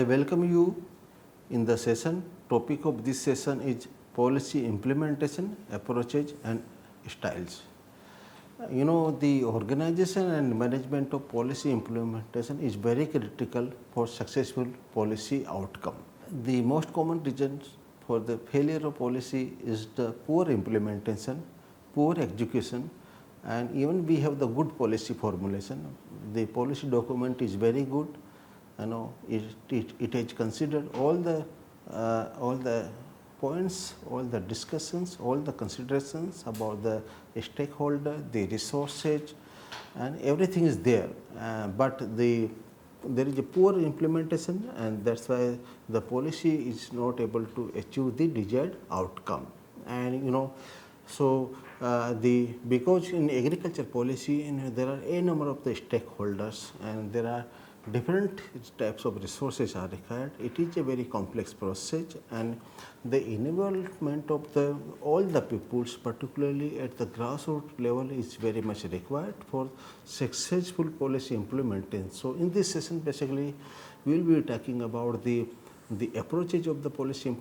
I welcome you in the session. Topic of this session is policy implementation, approaches and styles. The organization and management of policy implementation is very critical for successful policy outcome. The most common reasons for the failure of policy is the poor implementation, poor execution, and even we have the good policy formulation. The policy document is very good, it has considered all the points, all the discussions, all the considerations about the stakeholder, the resources, and everything is there, but there is a poor implementation, and that is why the policy is not able to achieve the desired outcome. And because in agriculture policy there are a number of the stakeholders and there are different types of resources are required. It is a very complex process, and the involvement of all the peoples, particularly at the grassroots level, is very much required for successful policy implementation. So, in this session basically we will be talking about the approaches of the policy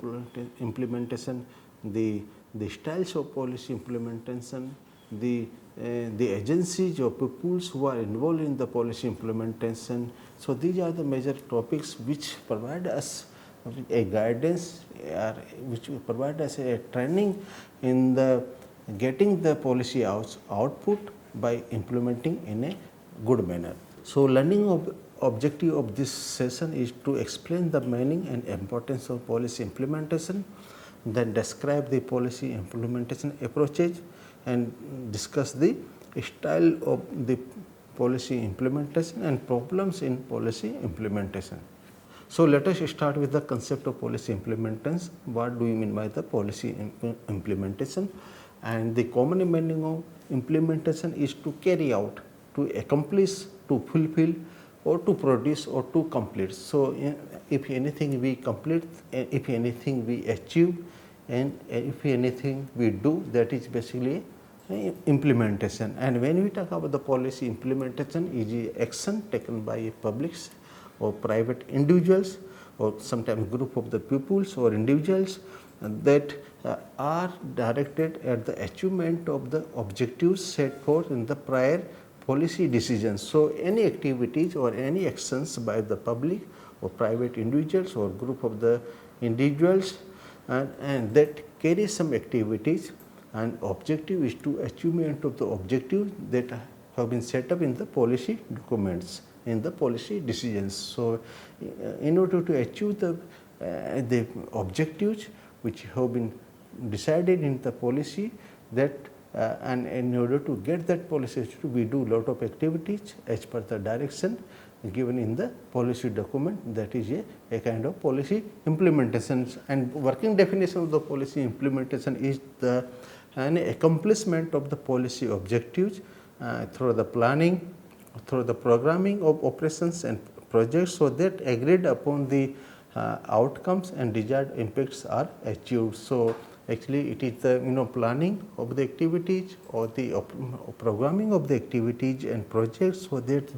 implementation, the styles of policy implementation, the agencies or peoples who are involved in the policy implementation. So, these are the major topics which provide us a guidance, which provide us a training in the getting the policy output by implementing in a good manner. So, learning objective of this session is to explain the meaning and importance of policy implementation, then describe the policy implementation approaches and discuss the style of the policy implementation and problems in policy implementation. So, let us start with the concept of policy implementation. What do we mean by the policy implementation? And the common meaning of implementation is to carry out, to accomplish, to fulfill, or to produce, or to complete. So, if anything we complete, if anything we achieve, and if anything we do, that is basically implementation. And when we talk about the policy implementation, it is action taken by publics or private individuals or sometimes group of the peoples or individuals that are directed at the achievement of the objectives set forth in the prior policy decisions. So, any activities or any actions by the public or private individuals or group of the individuals and that carry some activities, and objective is to achievement of the objectives that have been set up in the policy documents, in the policy decisions. So, in order to achieve the objectives which have been decided in the policy, that and in order to get that policy, we do lot of activities as per the direction given in the policy document. That is a kind of policy implementation, and working definition of the policy implementation is an accomplishment of the policy objectives through the planning, through the programming of operations and projects, so that agreed upon the outcomes and desired impacts are achieved. So, actually it is the planning of the activities or the programming of the activities and projects, so that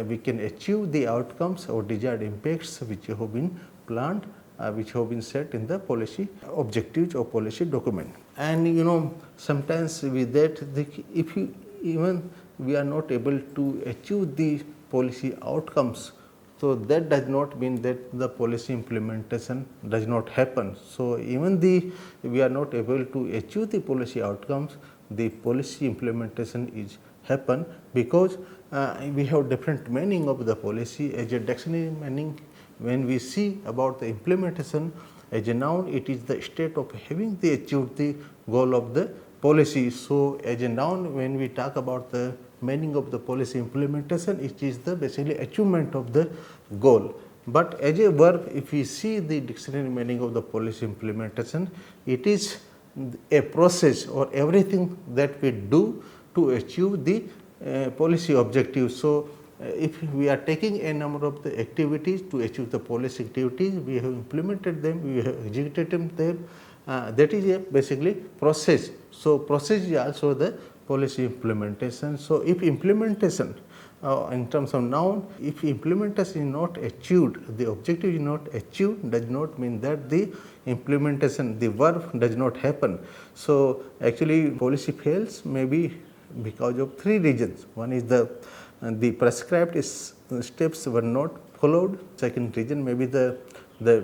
we can achieve the outcomes or desired impacts which have been planned, which have been set in the policy objectives or policy document. And sometimes with that, if even we are not able to achieve the policy outcomes, so that does not mean that the policy implementation does not happen. So, even we are not able to achieve the policy outcomes, the policy implementation is happen, because we have different meaning of the policy. As a dictionary meaning, when we see about the implementation as a noun, it is the state of having achieved the goal of the policy. So, as a noun, when we talk about the meaning of the policy implementation, it is the basically achievement of the goal. But as a verb, if we see the dictionary meaning of the policy implementation, it is a process or everything that we do to achieve the policy objectives. So, if we are taking a number of the activities to achieve the policy activities, we have implemented them, we have executed them, that is a basically process. So, process is also the policy implementation. So, if implementation in terms of noun, if implementation is not achieved, the objective is not achieved, does not mean that the implementation, the verb does not happen. So, actually policy fails maybe because of three reasons. One is the prescribed steps were not followed. Second reason may be the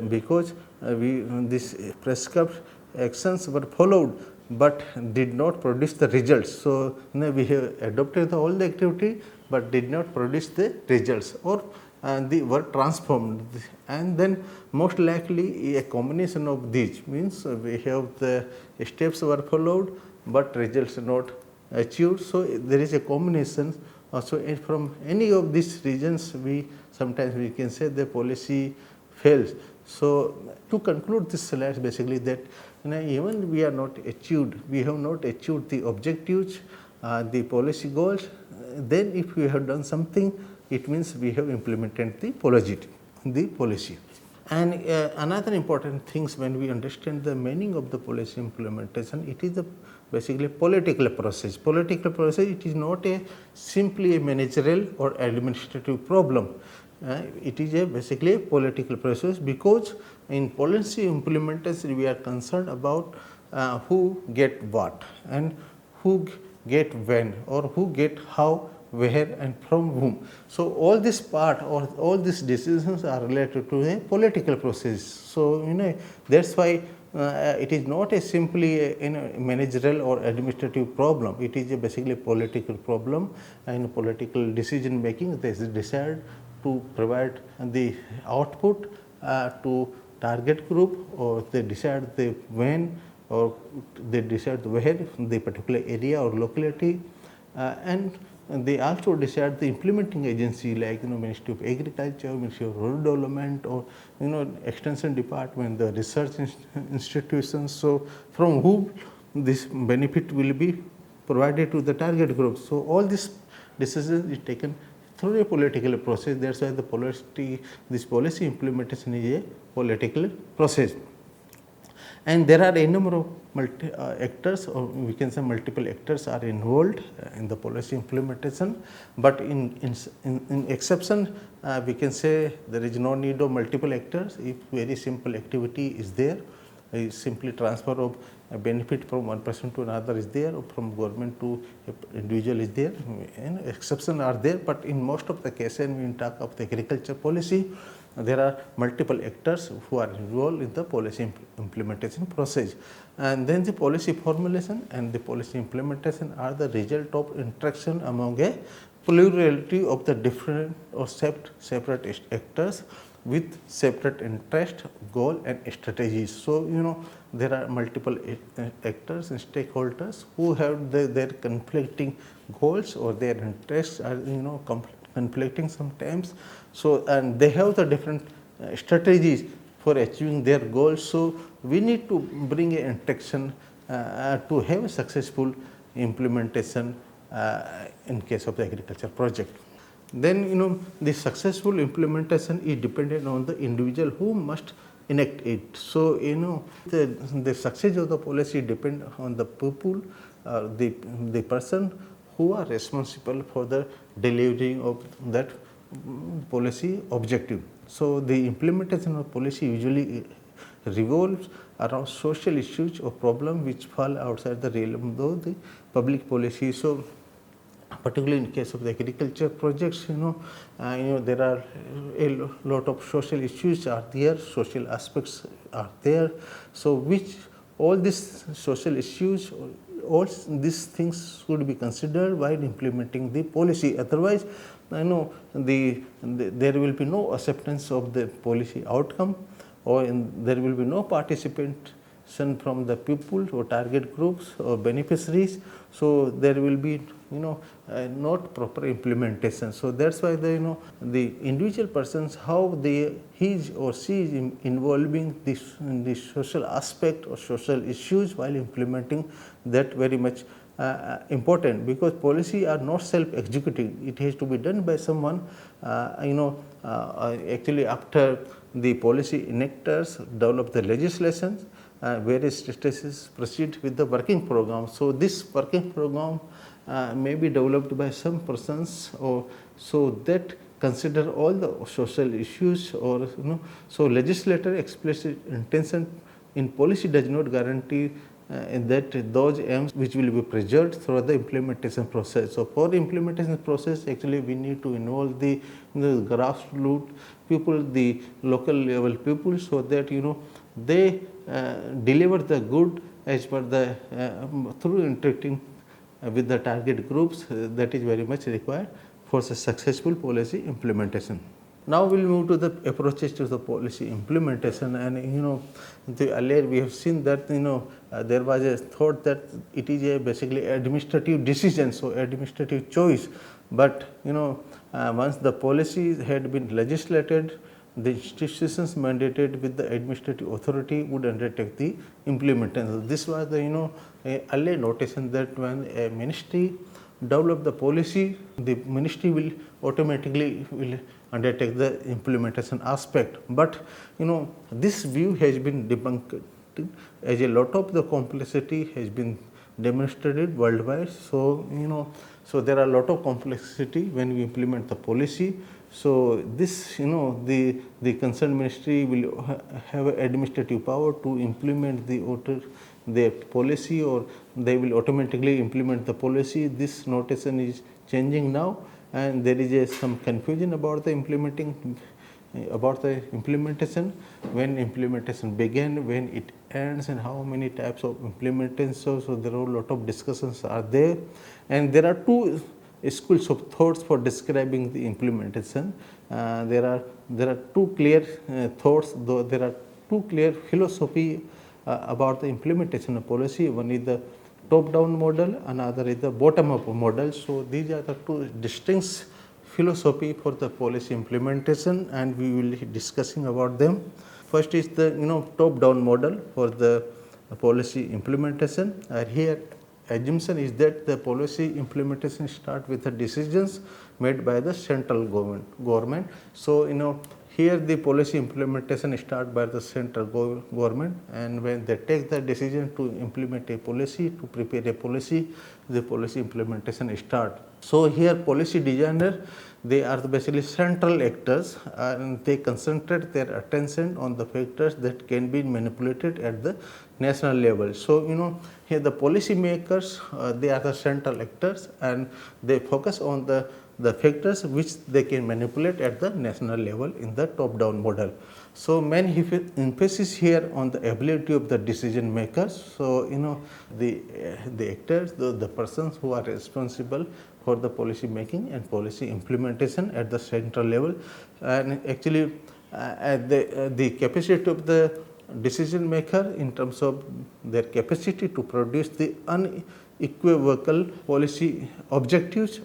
because this prescribed actions were followed but did not produce the results. So, we have adopted all the activity but did not produce the results, or they were transformed, and then most likely a combination of these means we have the steps were followed but results not achieved. So, there is a combination. So, from any of these reasons we sometimes we can say the policy fails. So, to conclude this slide basically that even we are not achieved, we have not achieved the objectives, the policy goals, then if we have done something, it means we have implemented the policy. And another important things when we understand the meaning of the policy implementation, it is basically political process. Political process, it is not simply a managerial or administrative problem. It is basically a political process, because in policy implementation we are concerned about who get what and who get when, or who get how, where and from whom. So, all this part or all these decisions are related to a political process. So, that is why it is not a simply a managerial or administrative problem, it is basically a political problem, and political decision making. They decide to provide the output to target group, or they decide the when, or they decide where the particular area or locality, and they also decide the implementing agency like Ministry of Agriculture, Ministry of Rural Development, or Extension Department, the research institutions. So, from whom this benefit will be provided to the target group. So, all this decision is taken through a political process. That is why this policy implementation is a political process. And there are a number of actors, or we can say multiple actors are involved in the policy implementation, but in exception we can say there is no need of multiple actors. If very simple activity is there, simply transfer of a benefit from one person to another is there, or from government to individual is there, and exceptions are there, but in most of the cases when we talk of the agriculture policy, there are multiple actors who are involved in the policy implementation process. And then the policy formulation and the policy implementation are the result of interaction among a plurality of the different or separate actors with separate interest, goal and strategies. So, there are multiple actors and stakeholders who have their conflicting goals, or their interests are conflicting sometimes. So, and they have the different strategies for achieving their goals. So, we need to bring an interaction to have a successful implementation in case of the agriculture project. Then the successful implementation is dependent on the individual who must enact it. So, the success of the policy depends on the people, the person who are responsible for the delivery of that policy objective. So, the implementation of policy usually revolves around social issues or problems which fall outside the realm of the public policy. So, particularly in case of the agriculture projects, there are a lot of social issues are there, social aspects are there. So, which all these social issues, all these things should be considered while implementing the policy. Otherwise, there will be no acceptance of the policy outcome, or there will be no participation from the people or target groups or beneficiaries. So, there will be not proper implementation. So, that is why the individual persons, how he or she is involving this social aspect or social issues while implementing, that very much important, because policy are not self-executing. It has to be done by someone. Actually after the policy enactors develop the legislation, various states proceed with the working program. So this working program may be developed by some persons, or so that consider all the social issues, or so legislator explicit intention in policy does not guarantee that those aims which will be preserved through the implementation process. So for implementation process, actually we need to involve the grassroots people, the local level people, so that they deliver the good as per the through interacting with the target groups. That is very much required for successful policy implementation. Now we will move to the approaches to the policy implementation, and the earlier we have seen that there was a thought that it is a basically administrative decision, so administrative choice, but once the policy had been legislated, the institutions mandated with the administrative authority would undertake the implementation. This was the earlier notation that when a ministry develop the policy, the ministry will automatically undertake the implementation aspect. But this view has been debunked, as a lot of the complexity has been demonstrated worldwide. So so there are a lot of complexity when we implement the policy. So this the concerned ministry will have administrative power to implement the policy, or they will automatically implement the policy. This notation is changing now, and there is some confusion about the implementation, when implementation began, when it ends, and how many types of implementation. So there are a lot of discussions are there, and there are two schools of thoughts for describing the implementation. There are two clear thoughts, though there are two clear philosophy about the implementation of policy. One is the top-down model, another is the bottom-up model. So these are the two distinct philosophy for the policy implementation, and we will be discussing about them. First is the top-down model for the policy implementation. Here assumption is that the policy implementation start with the decisions made by the central government. So here the policy implementation start by the central government, and when they take the decision to implement a policy, to prepare a policy, the policy implementation start. So here policy designer, they are basically central actors, and they concentrate their attention on the factors that can be manipulated at the national level. So here the policy makers, they are the central actors, and they focus on the factors which they can manipulate at the national level in the top-down model. So main emphasis here on the ability of the decision makers. So the actors, the persons who are responsible for the policy making and policy implementation at the central level, and actually the capacity of the decision maker in terms of their capacity to produce the unequivocal policy objectives,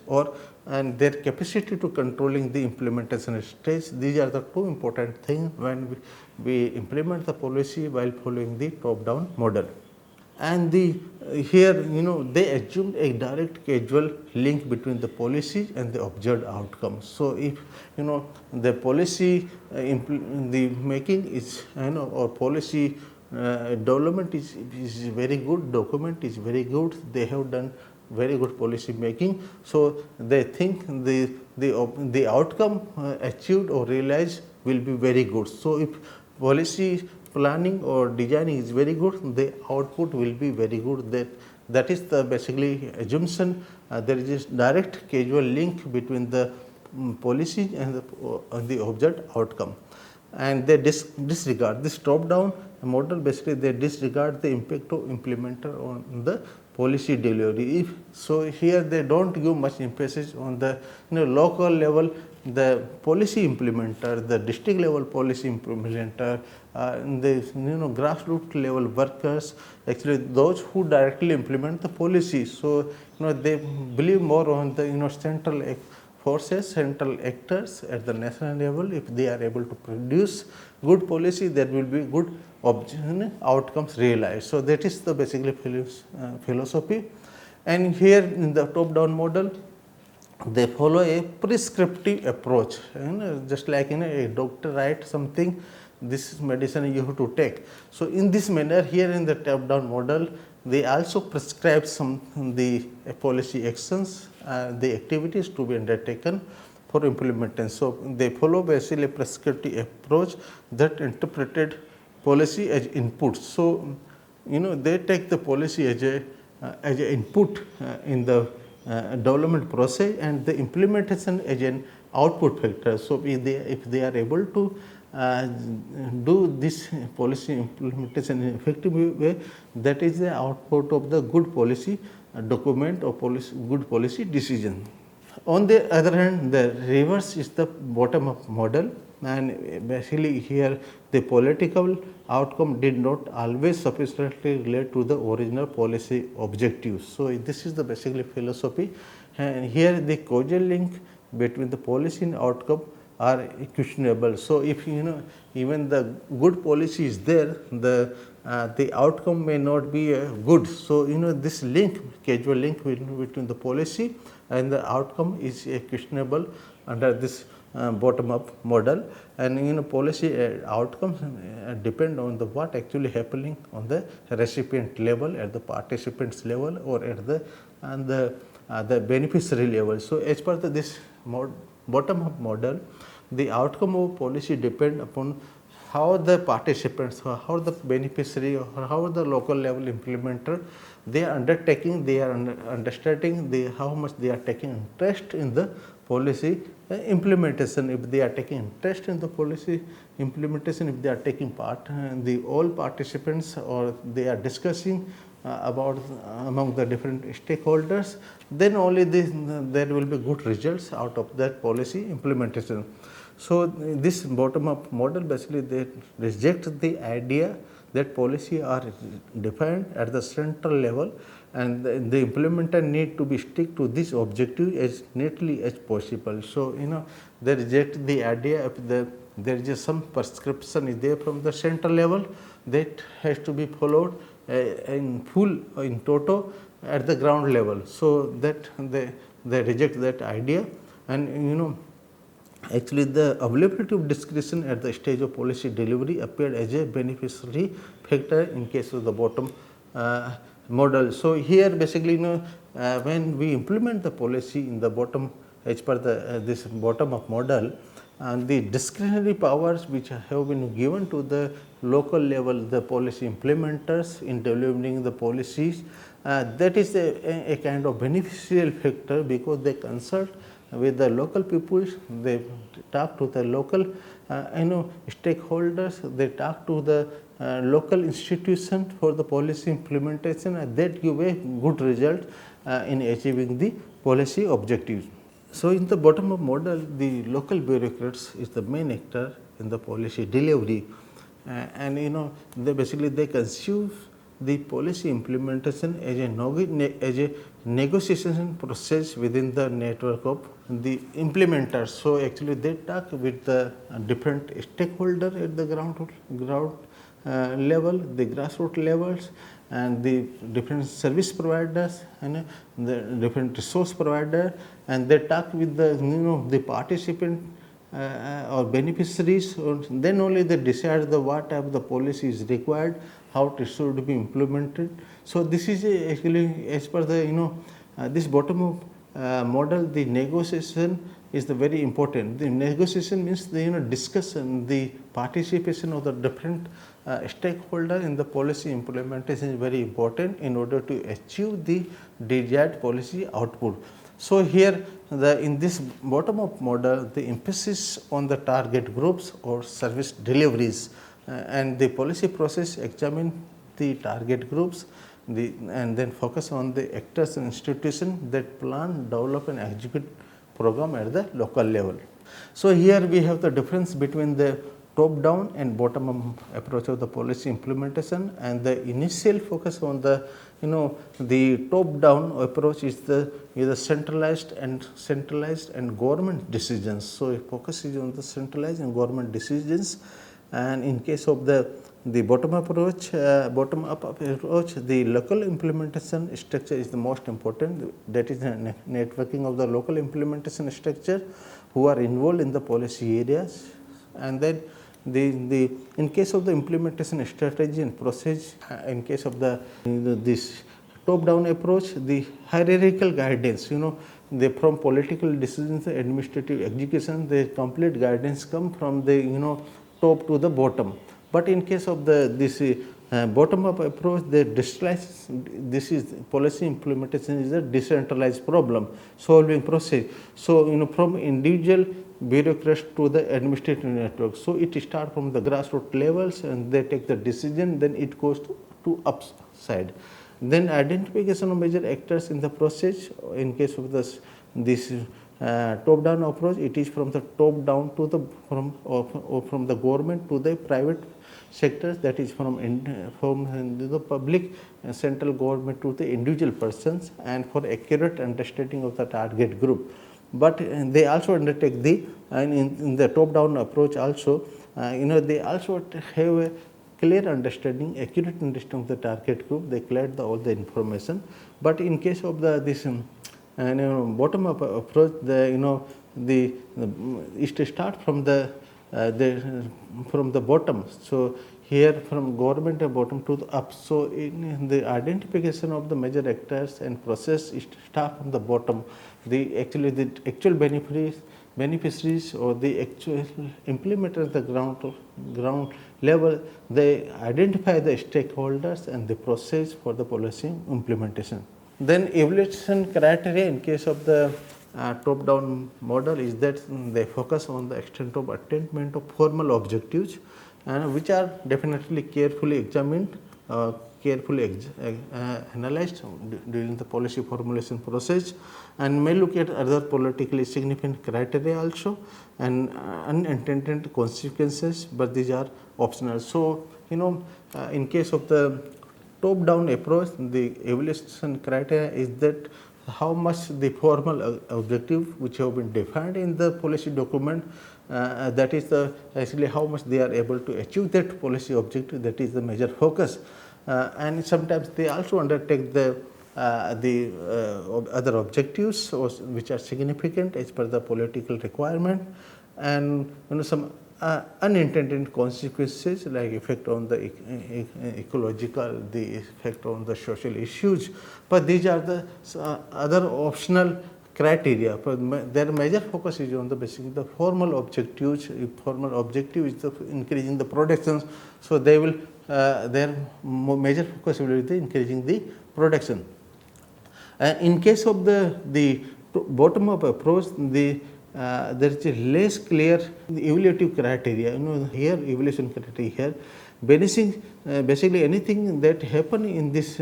and their capacity to controlling the implementation stage. These are the two important things when we implement the policy while following the top-down model. And here they assumed a direct causal link between the policy and the observed outcomes. So if the policy the making is or policy development is very good, document is very good, they have done very good policy making. So they think the outcome achieved or realized will be very good. So if policy planning or designing is very good, the output will be very good. That is the basically assumption. There is a direct causal link between the policy and the observed outcome, and they disregard this top-down model. Basically, they disregard the impact of implementer on the policy delivery. So here they don't give much emphasis on the local level, the policy implementer, the district level policy implementer, the grassroots level workers, actually those who directly implement the policy. So they believe more on the central forces, central actors at the national level. If they are able to produce good policy, there will be good outcomes realized. So that is the basically philosophy. And here in the top-down model, they follow a prescriptive approach. Just like a doctor writes something, this medicine you have to take. So, in this manner here in the top down model, they also prescribe some the policy actions, the activities to be undertaken for implementation. So, they follow basically a prescriptive approach that interpreted policy as input. So, they take the policy as a input in the development process, and the implementation as an output factor. So, if they are able to do this policy implementation in effective way, that is the output of the good policy document or good policy decision. On the other hand, the reverse is the bottom up model, and basically here the political outcome did not always sufficiently relate to the original policy objectives. So, this is the basically philosophy, and here the causal link between the policy and outcome are questionable. So, if even the good policy is there, the outcome may not be good. So, this link, causal link between the policy and the outcome is questionable under this bottom up model, and policy outcomes depend on the what actually happening on the recipient level, at the participants level, or at the beneficiary level. So, as per this bottom up model, the outcome of policy depend upon how the participants, how the beneficiary, or how the local level implementer they are undertaking, they are understanding how much they are taking interest in the policy implementation. If they are taking interest in the policy implementation, if they are taking part, the all participants, or they are discussing about among the different stakeholders, then only there will be good results out of that policy implementation. So, this bottom up model basically they reject the idea that policy are defined at the central level, and the implementer need to be stick to this objective as neatly as possible. So, they reject the idea of there is some prescription is there from the central level that has to be followed in full, in toto at the ground level. So, that they reject that idea, and actually the availability of discretion at the stage of policy delivery appeared as a beneficiary factor in case of the bottom model. So, here basically when we implement the policy in the bottom as per the this bottom up model, and the discretionary powers which have been given to the local level, the policy implementers in developing the policies, that is a kind of beneficial factor, because they consult with the local peoples, they talk to the local stakeholders, they talk to the local institution for the policy implementation, and that give a good result in achieving the policy objectives. So, in the bottom up model, the local bureaucrats is the main actor in the policy delivery, and they basically they conceive the policy implementation as a negotiation process within the network of the implementers. So, actually they talk with the different stakeholder at the ground level, the grassroots levels, and the different service providers and the different resource provider, and they talk with the the participant or beneficiaries, or then only they decide what type of the policy is required, how it should be implemented. So, this is actually as per the this bottom up model, the negotiation is the very important. The negotiation means the discussion, the participation of the different stakeholder in the policy implementation is very important in order to achieve the desired policy output. So, here in this bottom up model, the emphasis on the target groups or service deliveries, and the policy process examine the target groups and then focus on the actors and institutions that plan, develop and execute program at the local level. So, here we have the difference between the top down and bottom up approach of the policy implementation, and the initial focus on the the top down approach is the centralized and government decisions. So, it focuses on the centralized and government decisions, and in case of the bottom up approach, the local implementation structure is the most important. That is the networking of the local implementation structure who are involved in the policy areas, and then in case of the implementation strategy and process, in case of this top down approach, the hierarchical guidance, they from political decisions, administrative execution, the complete guidance come from the top to the bottom. But in case of this bottom up approach, they decentralize. This is policy implementation is a decentralized problem solving process. So from individual bureaucrats to the administrative network. So it starts from the grassroots levels and they take the decision, then it goes to upside. Then identification of major actors in the process. In case of this top down approach, it is from the top down to the from the government to the private sectors, that is from the public central government to the individual persons, and for accurate understanding of the target group. But they also undertake in the top down approach also, they also have a clear understanding, accurate understanding of the target group. They collect all the information. But in case of this bottom up approach, it start from the bottom. So here from government bottom to the up. So in the identification of the major actors and process start from the bottom. The actual beneficiaries or the actual implementers at the ground level, they identify the stakeholders and the process for the policy implementation. Then evaluation criteria in case of the top down model is that they focus on the extent of attainment of formal objectives, which are definitely carefully examined, carefully analyzed during the policy formulation process, and may look at other politically significant criteria also and unintended consequences, but these are optional. So in case of the top down approach, the evaluation criteria is that how much the formal objective which have been defined in the policy document, that is actually how much they are able to achieve that policy objective, that is the major focus. And sometimes they also undertake the other objectives which are significant as per the political requirement, and some unintended consequences like effect on the ecological, the effect on the social issues. But these are the other optional criteria. But their major focus is on the basically the formal objectives. If formal objective is the increasing the productions, so they will their major focus will be the increasing the production. In case of the bottom up approach, there is a less clear evaluative criteria. Here evaluation criteria here, basically anything that happen in this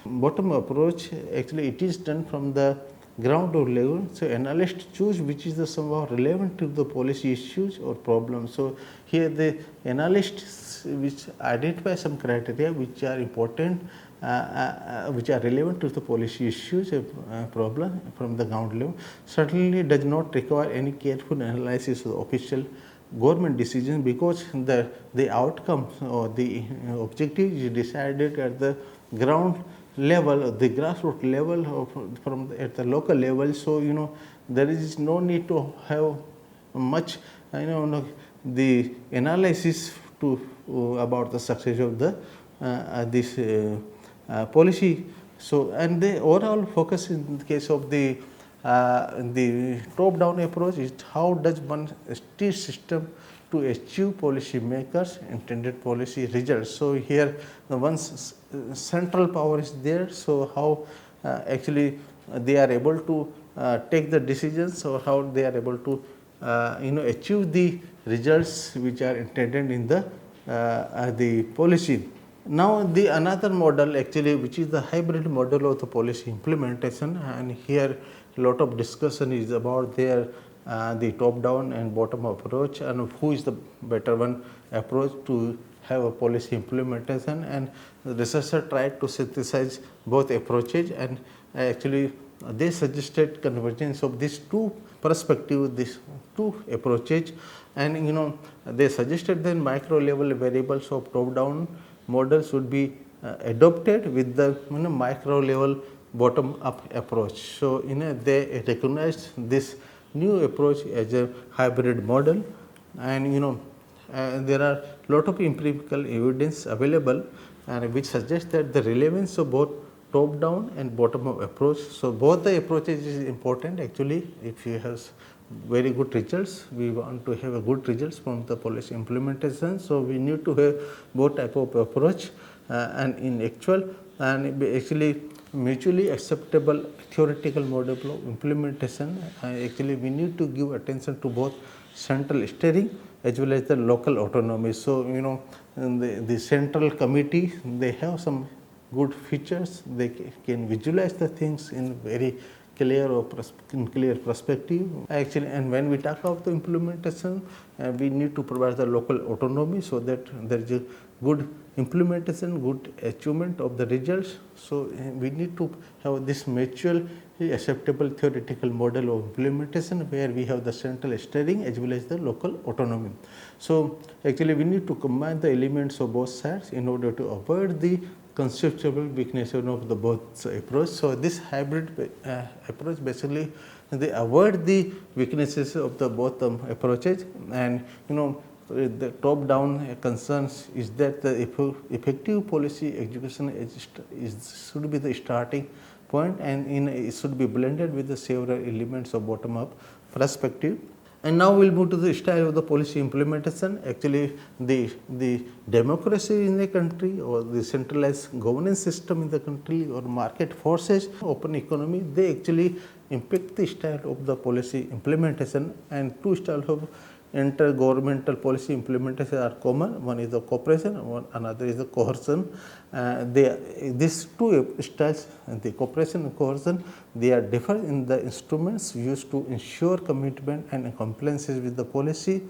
bottom approach, actually it is done from the ground level. So analysts choose which is the somehow relevant to the policy issues or problems. So here the analysts which identify some criteria which are important, which are relevant to the policy issues, problem from the ground level, certainly does not require any careful analysis of the official government decision, because the outcome or the objective is decided at the ground level, the grassroots level, at the local level. So there is no need to have much the analysis about the success of the this policy. So and the overall focus in the case of the top down approach is how does one steer system to achieve policy makers intended policy results. So here the one's central power is there. So how actually they are able to take the decisions, or how they are able to achieve the results which are intended in the policy. Now the another model actually, which is the hybrid model of the policy implementation, and here a lot of discussion is about the top down and bottom approach, and who is the better one approach to have a policy implementation. And the researcher tried to synthesize both approaches, and actually they suggested convergence of these two perspectives, these two approaches, and they suggested then micro level variables of top down model should be adopted with the micro level bottom up approach. So they recognized this new approach as a hybrid model, and there are lot of empirical evidence available and which suggests that the relevance of both top down and bottom up approach. So, both the approaches is important actually. If you have very good results, we want to have a good results from the policy implementation. So, we need to have both type of approach and in actual and actually mutually acceptable theoretical model of implementation. Actually, we need to give attention to both central steering as well as the local autonomy. So, the central committee, they have some good features, they can visualize the things in very clear or in clear perspective actually. And when we talk about the implementation, we need to provide the local autonomy so that there is a good implementation, good achievement of the results. So, we need to have this mutually acceptable theoretical model of implementation where we have the central steering as well as the local autonomy. So, actually we need to combine the elements of both sides in order to avoid the conceptual weakness of the both approach. So, this hybrid approach basically they avoid the weaknesses of the both approaches. And the top down concerns is that the effective policy execution should be the starting point, and it should be blended with the several elements of bottom up perspective. And now we will move to the style of the policy implementation. Actually, the democracy in the country or the centralized governance system in the country or market forces, open economy, they actually impact the style of the policy implementation. And two styles of intergovernmental policy implementation are common. One is the cooperation, another is the coercion. These two styles, the cooperation and coercion, they are different in the instruments used to ensure commitment and compliances with the policy,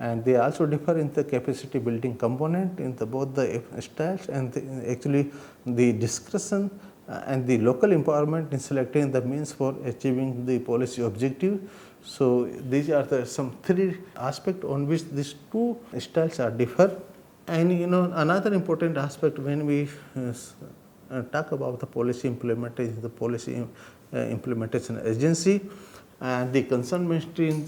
and they also differ in the capacity building component in both the styles, and actually the discretion and the local empowerment in selecting the means for achieving the policy objective. So, these are some three aspects on which these two styles are differ. And another important aspect when we talk about the policy implementation, the policy implementation agency, the concerned ministry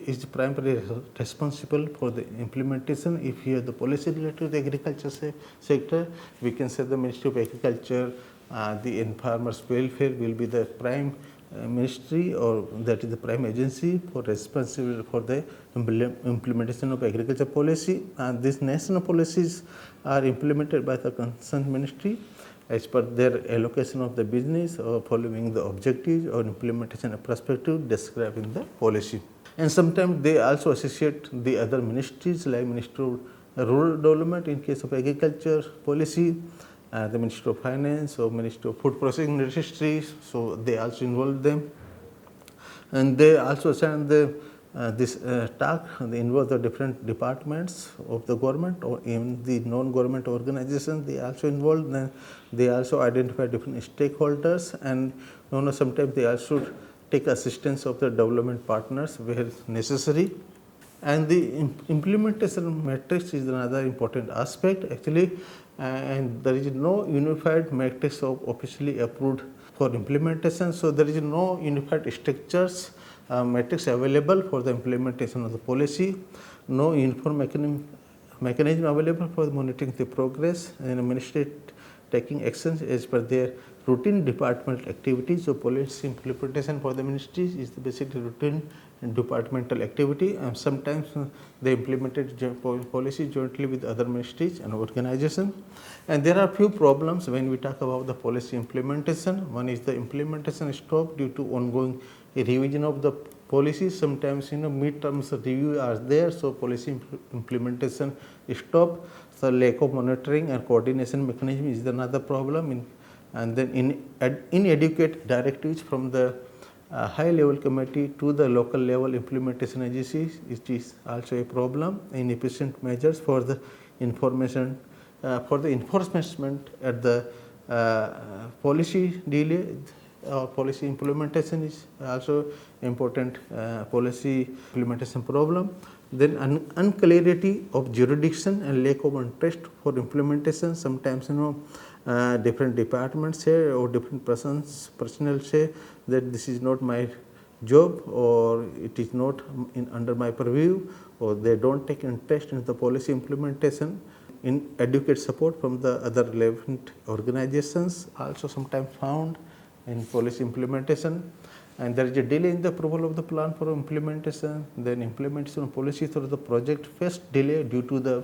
is primarily responsible for the implementation. If you have the policy related to the agriculture sector, we can say the Ministry of Agriculture, the farmers welfare will be the prime ministry, or that is the prime agency for responsible for the implementation of agriculture policy. And these national policies are implemented by the concerned ministry as per their allocation of the business or following the objectives or implementation perspective described in the policy. And sometimes they also associate the other ministries like Ministry of Rural Development in case of agriculture policy, the Ministry of Finance or Ministry of Food Processing Industries. So, they also involve them, and they also assign this task. They involve the different departments of the government or even the non-government organizations. They also involve. Then they also identify different stakeholders, and sometimes they also take assistance of the development partners where necessary. And the implementation matrix is another important aspect actually, and there is no unified matrix of officially approved for implementation. So, there is no unified structures matrix available for the implementation of the policy, no uniform mechanism available for monitoring the progress, and the ministry taking actions as per their routine departmental activities. So, policy implementation for the ministries is basically routine departmental activity, and sometimes they implemented policy jointly with other ministries and organizations. And there are few problems when we talk about the policy implementation. One is the implementation stop due to ongoing revision of the policy. Sometimes mid-terms review are there, so policy implementation stop. So, lack of monitoring and coordination mechanism is another problem. And then inadequate directives from the high level committee to the local level implementation agencies, which is also a problem. Inefficient measures for the information for the enforcement at the policy delay or policy implementation is also important policy implementation problem. Then unclarity of jurisdiction and lack of interest for implementation. Sometimes different departments say or different personnel say that this is not my job or it is not under my purview, or they don't take interest in the policy implementation. In adequate support from the other relevant organizations also sometimes found in policy implementation, and there is a delay in the approval of the plan for implementation. Then implementation of policy through the project first delay due to the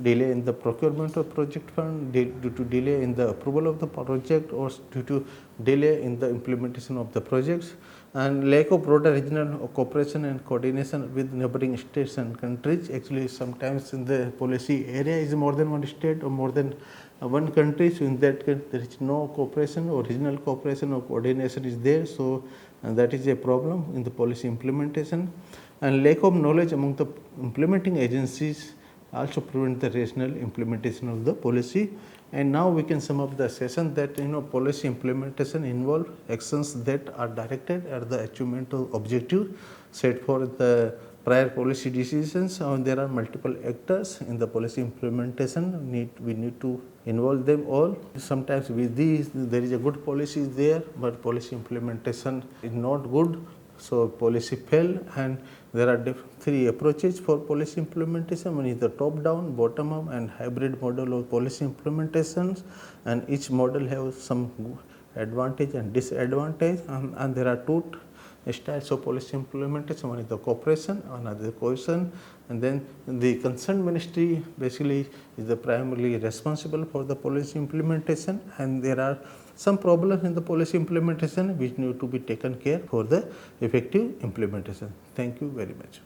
delay in the procurement of project fund, due to delay in the approval of the project, or due to delay in the implementation of the projects, and lack of broader regional cooperation and coordination with neighboring states and countries. Actually, sometimes in the policy area is more than one state or more than one country, so in that case there is no cooperation or regional cooperation or coordination is there. So that is a problem in the policy implementation, and lack of knowledge among the implementing agencies also prevent the rational implementation of the policy. And now we can sum up the session that policy implementation involve actions that are directed at the achievement of objective set for the prior policy decisions. There are multiple actors in the policy implementation. We need to involve them all. Sometimes with these there is a good policy there, but policy implementation is not good, so policy fail. And there are three approaches for policy implementation. One is the top down, bottom up and hybrid model of policy implementations, and each model has some advantage and disadvantage, and there are two styles of policy implementation. One is the cooperation, another is cohesion, and then the concerned ministry basically is the primarily responsible for the policy implementation, and there are some problems in the policy implementation which need to be taken care for the effective implementation. Thank you very much.